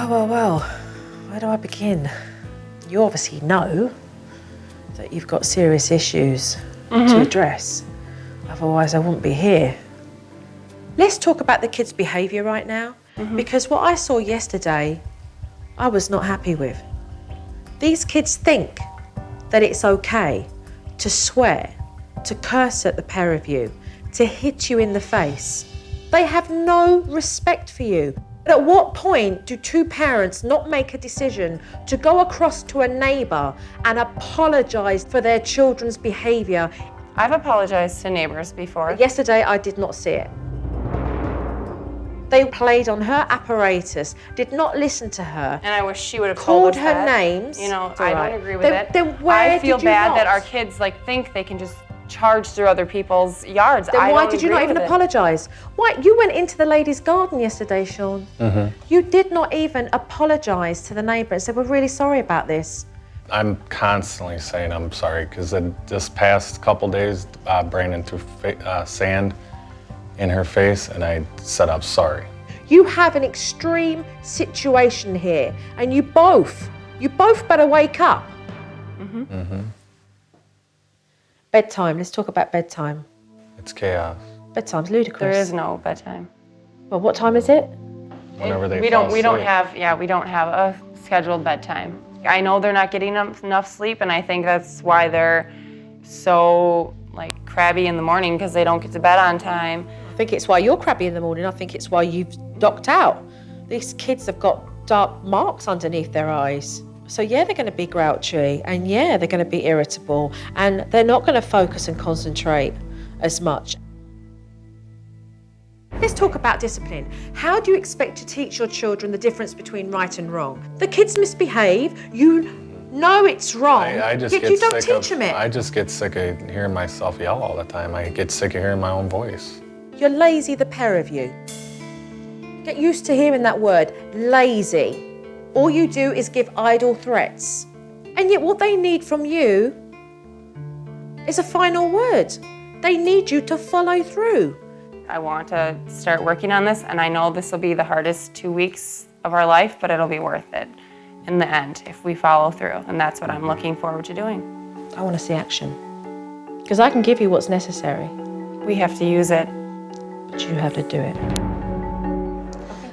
Well, where do I begin? You obviously know that you've got serious issues to address. Otherwise, I wouldn't be here. Let's talk about the kids' behaviour right now, because what I saw yesterday, I was not happy with. These kids think that it's okay to swear, to curse at the pair of you, to hit you in the face. They have no respect for you. But at what point do two parents not make a decision to go across to a neighbour and apologise for their children's behaviour? I've apologized to neighbors before. Yesterday, I did not see it. They played on her apparatus, did not listen to her. And I wish she would have called told us her that. names. You know, It's I all right. don't agree with Then- it. then where I feel did you bad not? that our kids think they can just charge through other people's yards. Then I why don't did you agree not even with it. apologise? Why? You went into the ladies' garden yesterday, Sean. You did not even apologise to the neighbour and said, we're really sorry about this. I'm constantly saying I'm sorry because this past couple days, Brandon threw sand in her face and I said I'm sorry. You have an extreme situation here and you both better wake up. Bedtime, let's talk about bedtime. It's chaos. Bedtime's ludicrous. There is no bedtime. Well, what time is it? Whenever they We fall don't asleep. we don't have a scheduled bedtime. I know they're not getting enough sleep, and I think that's why they're so crabby in the morning, because they don't get to bed on time. I think it's why you're crabby in the morning. I think it's why you've docked out. These kids have got dark marks underneath their eyes. So yeah, they're going to be grouchy, and yeah, they're going to be irritable, and they're not going to focus and concentrate as much. Let's talk about discipline. How do you expect to teach your children the difference between right and wrong? The kids misbehave, you know it's wrong, I just yet get you don't sick teach them it. I just get sick of hearing myself yell all the time. I get sick of hearing my own voice. You're lazy, the pair of you. Get used to hearing that word, lazy. All you do is give idle threats. And yet what they need from you is a final word. They need you to follow through. I want to start working on this, and I know this will be the hardest 2 weeks of our life, but it'll be worth it in the end if we follow through, and that's what I'm looking forward to doing. I want to see action. Because I can give you what's necessary, We have to use it. but you have to do it.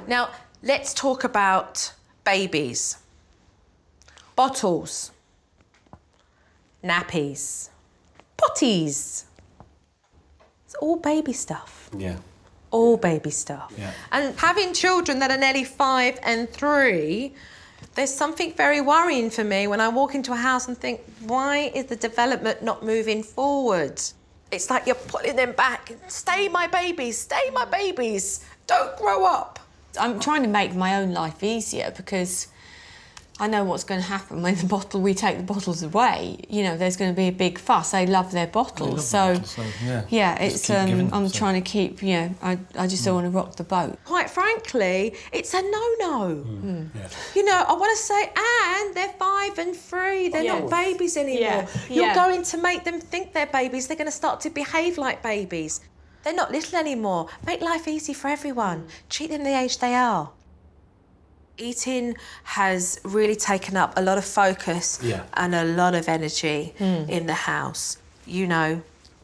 Now, let's talk about babies. Bottles, nappies, potties. It's all baby stuff. Yeah. All baby stuff. Yeah. And having children that are nearly 5 and 3, there's something very worrying for me when I walk into a house and think, why is the development not moving forward? It's like you're pulling them back. Stay my babies, don't grow up. I'm trying to make my own life easier because I know what's going to happen when we take the bottles away. You know, there's going to be a big fuss. They love their bottles, yeah, it's I'm trying to keep. I just don't want to rock the boat. Quite frankly, it's a no-no. You know, I want to say, and they're 5 and 3. They're not babies anymore. Yeah. You're Yeah. going to make them think they're babies. They're going to start to behave like babies. They're not little anymore. Make life easy for everyone. Treat them the age they are. Eating has really taken up a lot of focus and a lot of energy in the house. You know,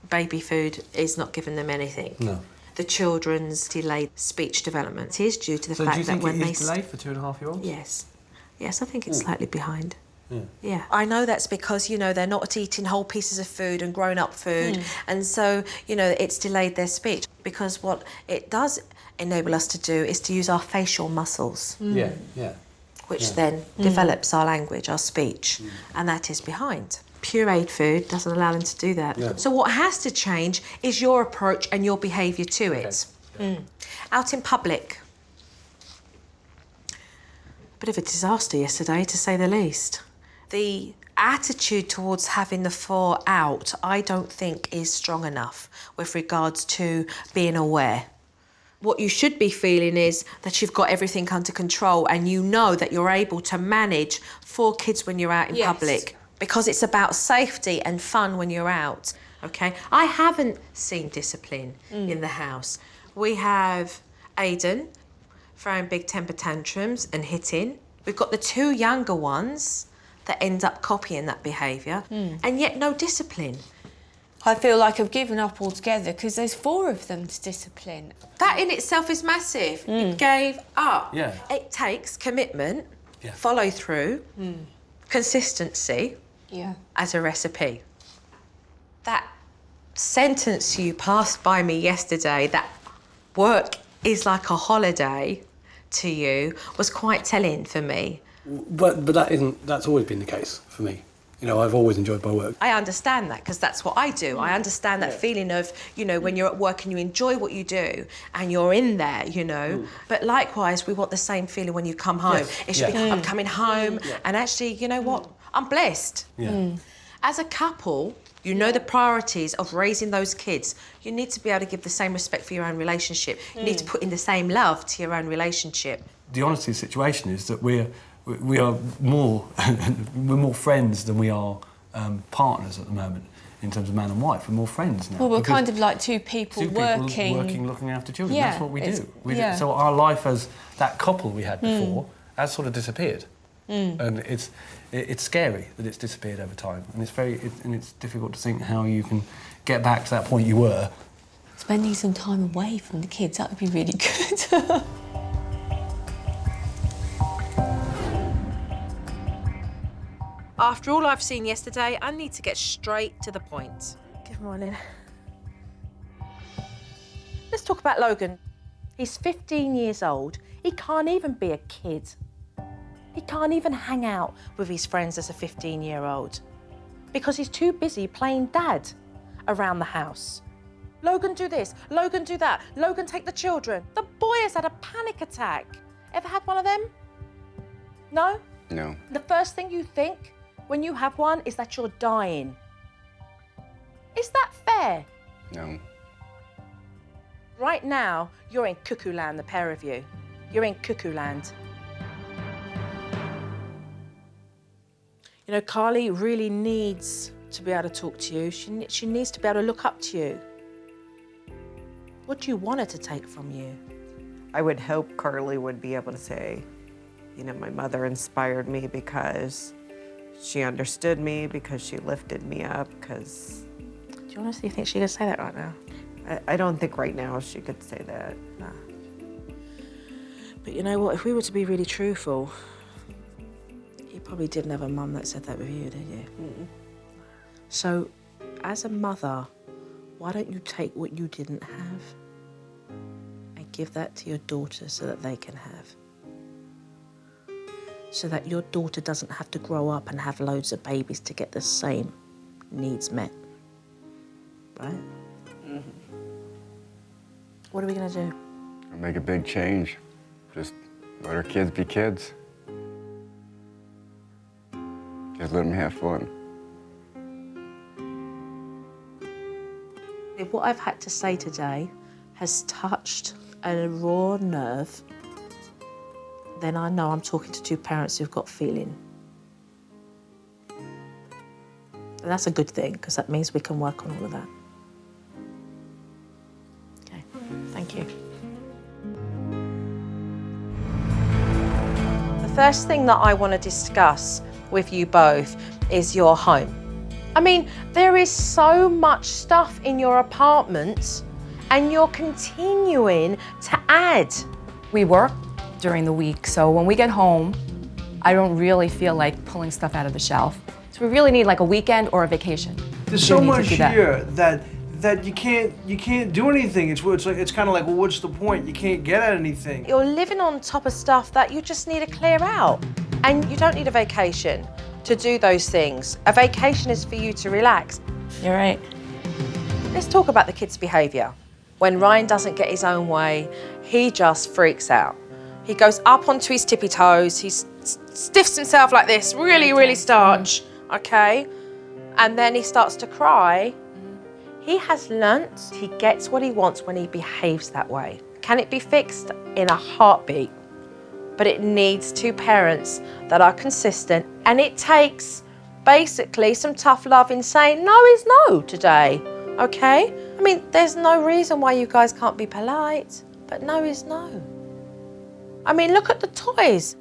baby food is not giving them anything. No. The children's delayed speech development is due to the fact that when they... delayed for 2.5-year-olds? Yes. Yes, I think it's slightly behind. Yeah. I know that's because, you know, they're not eating whole pieces of food and grown-up food. And so, you know, it's delayed their speech. Because what it does enable us to do is to use our facial muscles. Which then develops our language, our speech. And that is behind. Pureed food doesn't allow them to do that. Yeah. So what has to change is your approach and your behaviour to it. Out in public. Bit of a disaster yesterday, to say the least. The attitude towards having the 4 out, I don't think is strong enough with regards to being aware. What you should be feeling is that you've got everything under control and you know that you're able to manage 4 kids when you're out in public, because it's about safety and fun when you're out, okay? I haven't seen discipline in the house. We have Aidan, throwing big temper tantrums and hitting. We've got the 2 younger ones that end up copying that behaviour, and yet no discipline. I feel like I've given up altogether because there's 4 of them to discipline. That in itself is massive. You gave up. Yeah. It takes commitment, follow through, consistency as a recipe. That sentence you passed by me yesterday, that work is like a holiday to you, was quite telling for me. But that's always been the case for me. You know, I've always enjoyed my work. I understand that because that's what I do. I understand that feeling of, you know, when you're at work and you enjoy what you do and you're in there, you know. But likewise, we want the same feeling when you come home. Yes. It should be, I'm coming home and actually, you know what? I'm blessed. As a couple, you know the priorities of raising those kids. You need to be able to give the same respect for your own relationship. You need to put in the same love to your own relationship. The honesty of the situation is that we are more we're more friends than we are partners at the moment in terms of man and wife. We're more friends now. Well, we're kind of like two people working, looking after children. Yeah, That's what we do. yeah. So our life as that couple we had before has sort of disappeared, and it's scary that it's disappeared over time, and it's difficult to think how you can get back to that point you were. Spending some time away from the kids, that would be really good. After all I've seen yesterday, I need to get straight to the point. Good morning. Let's talk about Logan. He's 15 years old. He can't even be a kid. He can't even hang out with his friends as a 15-year-old because he's too busy playing dad around the house. Logan, do this. Logan, do that. Logan, take the children. The boy has had a panic attack. Ever had one of them? No? No. The first thing you think when you have one is that you're dying. Is that fair? No. Right now, you're in cuckoo land, the pair of you. You're in cuckoo land. You know, Carly really needs to be able to talk to you. She needs to be able to look up to you. What do you want her to take from you? I would hope Carly would be able to say, you know, my mother inspired me because she understood me, because she lifted me up, because... Do you honestly think she could say that right now? I don't think right now she could say that. No. But you know what? If we were to be really truthful, you probably didn't have a mum that said that with you, did you? So, as a mother, why don't you take what you didn't have and give that to your daughter so that they can have? So that your daughter doesn't have to grow up and have loads of babies to get the same needs met. Right? What are we gonna do? Make a big change. Just let our kids be kids. Just let them have fun. If what I've had to say today has touched a raw nerve, then I know I'm talking to two parents who've got feeling. And that's a good thing, because that means we can work on all of that. Okay, thank you. The first thing that I want to discuss with you both is your home. I mean, there is so much stuff in your apartment and you're continuing to add. We work during the week, so when we get home, I don't really feel like pulling stuff out of the shelf. So we really need like a weekend or a vacation. There's so much here that you can't do anything. It's kind of like, well, what's the point? You can't get at anything. You're living on top of stuff that you just need to clear out. And you don't need a vacation to do those things. A vacation is for you to relax. You're right. Let's talk about the kids' behaviour. When Ryan doesn't get his own way, he just freaks out. He goes up onto his tippy toes, he stiffs himself like this, really starch, okay? And then he starts to cry. He has learnt he gets what he wants when he behaves that way. Can it be fixed? In a heartbeat. But it needs two parents that are consistent, and it takes basically some tough love in saying no is no today, okay? I mean, there's no reason why you guys can't be polite, but no is no. I mean, look at the toys.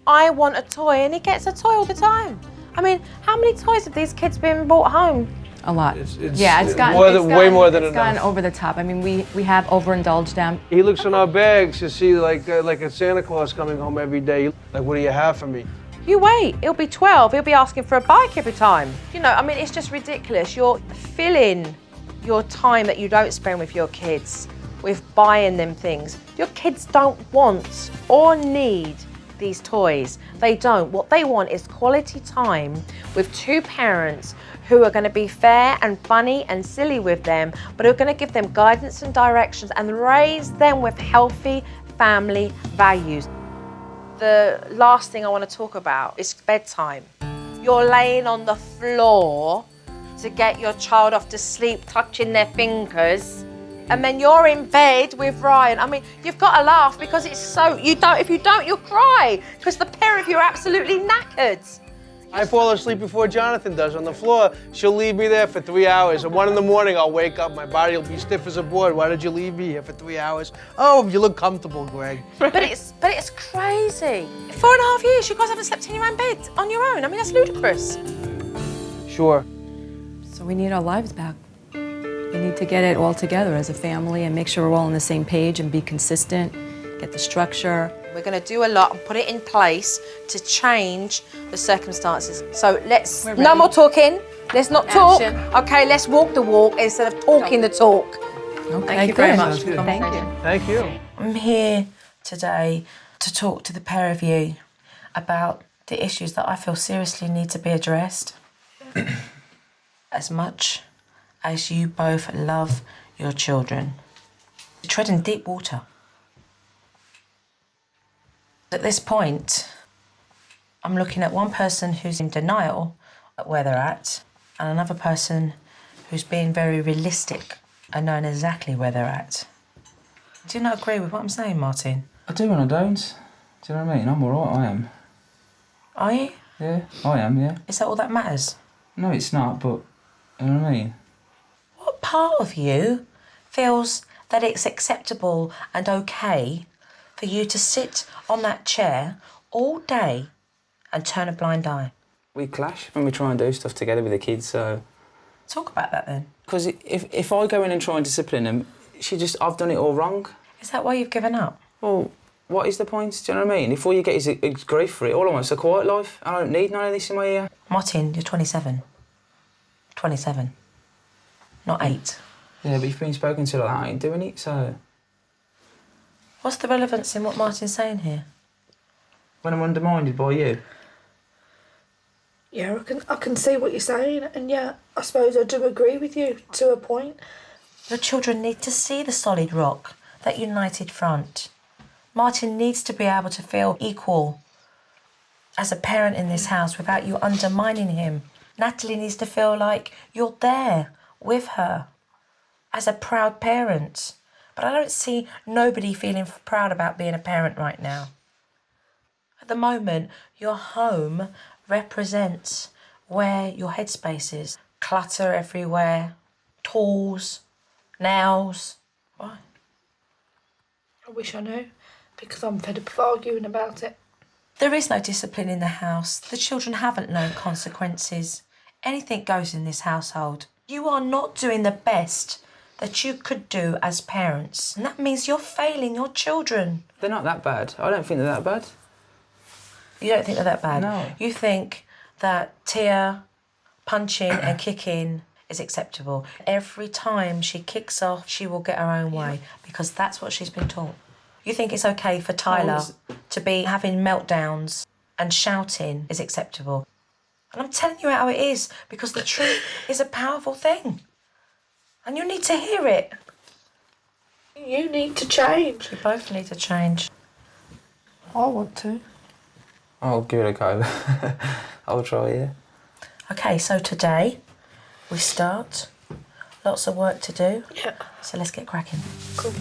I want a toy and he gets a toy all the time. I mean, how many toys have these kids been brought home? A lot. It's Way more than it's enough. gone over the top. I mean, we have overindulged them. He looks in our bags to see like a Santa Claus coming home every day. Like, what do you have for me? You wait, he'll be 12, he'll be asking for a bike every time. You know, I mean, it's just ridiculous. You're filling your time that you don't spend with your kids with buying them things. Your kids don't want or need these toys. They don't. What they want is quality time with two parents who are going to be fair and funny and silly with them, but who are going to give them guidance and directions and raise them with healthy family values. The last thing I want to talk about is bedtime. You're laying on the floor to get your child off to sleep, touching their fingers, and then you're in bed with Ryan. I mean, you've got to laugh because it's so, if you don't, you'll cry because the pair of you are absolutely knackered. I fall asleep before Jonathan does on the floor. She'll leave me there for 3 hours. At 1 in the morning, I'll wake up. My body will be stiff as a board. Why did you leave me here for 3 hours? Oh, you look comfortable, Greg. But it's crazy. 4.5 years, you guys haven't slept in your own bed on your own. I mean, that's ludicrous. Sure. So we need our lives back. We need to get it all together as a family and make sure we're all on the same page and be consistent, get the structure. We're going to do a lot and put it in place to change the circumstances. So no more talking. Let's not talk. Okay, let's walk the walk instead of talking the talk. Okay, Thank you very much. Thank you. Thank you. I'm here today to talk to the pair of you about the issues that I feel seriously need to be addressed. As much as you both love your children, you're treading deep water. At this point, I'm looking at one person who's in denial at where they're at, and another person who's being very realistic and knowing exactly where they're at. Do you not agree with what I'm saying, Martin? I do and I don't. Do you know what I mean? I'm all right, I am. Are you? Yeah, I am, yeah. Is that all that matters? No, it's not, but you know what I mean? What part of you feels that it's acceptable and okay for you to sit on that chair all day and turn a blind eye? We clash when we try and do stuff together with the kids, so... Talk about that then. Because if I go in and try and discipline them, I've done it all wrong. Is that why you've given up? Well, what is the point? Do you know what I mean? If all you get is grief for it, all I want is a quiet life. I don't need none of this in my ear. Martin, you're 27. 27. Not 8. Yeah, but you've been spoken to like that, I ain't doing it, so... What's the relevance in what Martin's saying here? When I'm undermined by you. Yeah, I can see what you're saying, and yeah, I suppose I do agree with you to a point. Your children need to see the solid rock, that united front. Martin needs to be able to feel equal as a parent in this house without you undermining him. Natalie needs to feel like you're there with her as a proud parent. But I don't see nobody feeling proud about being a parent right now. At the moment, your home represents where your headspace is. Clutter everywhere, tools, nails. Why? I wish I knew, because I'm fed up of arguing about it. There is no discipline in the house. The children haven't known consequences. Anything goes in this household. You are not doing the best that you could do as parents. And that means you're failing your children. They're not that bad. I don't think they're that bad. You don't think they're that bad? No. You think that Tia punching and kicking is acceptable. Every time she kicks off, she will get her own way because that's what she's been taught. You think it's okay for Tyler to be having meltdowns and shouting is acceptable. And I'm telling you how it is because the truth is a powerful thing. And you need to hear it. You need to change. You both need to change. I want to. I'll give it a go. I'll try, yeah. Okay, so today we start. Lots of work to do. Yeah. So let's get cracking. Cool.